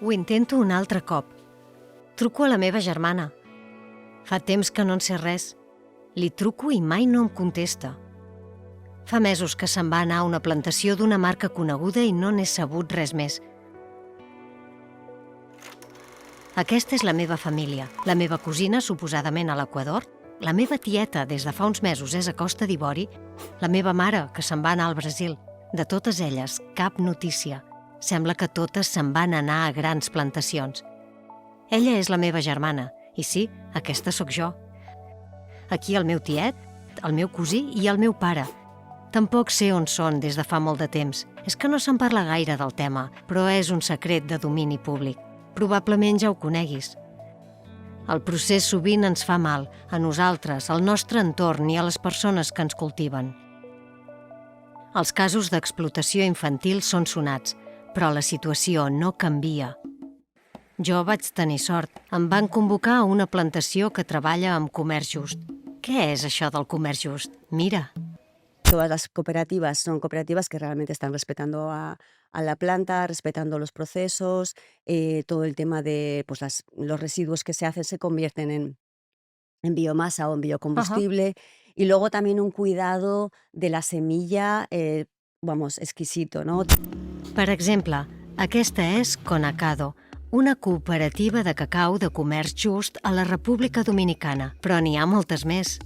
Ho intento un altre cop. Truco a la meva germana. Fa temps que no en sé res. Li truco i mai no em contesta. Fa mesos que se'n va anar a una plantació d'una marca coneguda i no n'he sabut res més. Aquesta és la meva família. La meva cosina, suposadament a l'Equador, la meva tieta, des de fa uns mesos, és a Costa d'Ivori, la meva mare, que se'n va anar al Brasil. De totes elles, cap notícia. Sembla que totes se'n van anar a grans plantacions. Ella és la meva germana, i sí, aquesta sóc jo. Aquí el meu tiet, el meu cosí i el meu pare. Tampoc sé on són des de fa molt de temps. És que no se'n parla gaire del tema, però és un secret de domini públic. Probablement ja ho coneguis. El procés sovint ens fa mal, a nosaltres, al nostre entorn i a les persones que ens cultiven. Els casos d'explotació infantil són sonats, però la situació no canvia. Jo vaig tenir sort. Em van convocar a una plantació que treballa amb comerç just. Què és això del comerç just? Mira. Todas las cooperativas son cooperativas que realmente están respetando a la planta, respetando los procesos, todo el tema de pues los residuos que se hacen se convierten en biomasa o en Ajá. biocombustible. Y luego también un cuidado de la semilla, vamos, exquisito, ¿no? Per exemple, aquesta és Conacado, una cooperativa de cacau de comerç just a la República Dominicana, però n'hi ha moltes més.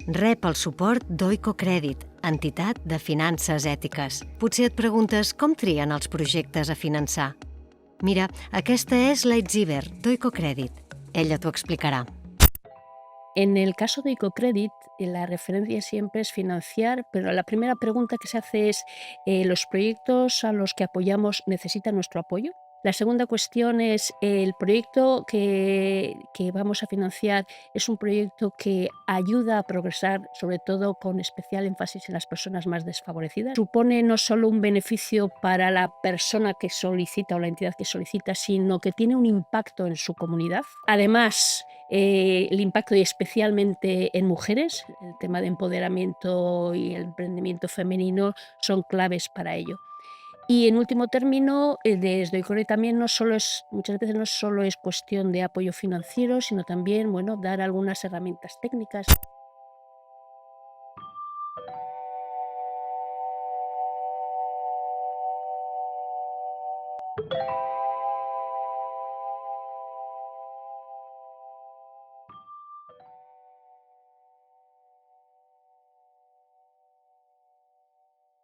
Rep el suport d'Oiko Crèdit, entitat de finances ètiques. Potser et preguntes com trien els projectes a finançar. Mira, aquesta és l'Eitziber, d'Oiko Crèdit. Ella t'ho explicarà. En el caso de Icocredit, la referencia siempre es financiar, pero la primera pregunta que se hace es, ¿los proyectos a los que apoyamos necesitan nuestro apoyo? La segunda cuestión es, ¿el proyecto que vamos a financiar es un proyecto que ayuda a progresar, sobre todo con especial énfasis en las personas más desfavorecidas? ¿Supone no solo un beneficio para la persona que solicita o la entidad que solicita, sino que tiene un impacto en su comunidad? Además, el impacto y especialmente en mujeres, el tema de empoderamiento y el emprendimiento femenino son claves para ello. Y en último término, desde Oicore también muchas veces no solo es cuestión de apoyo financiero, sino también, bueno, dar algunas herramientas técnicas.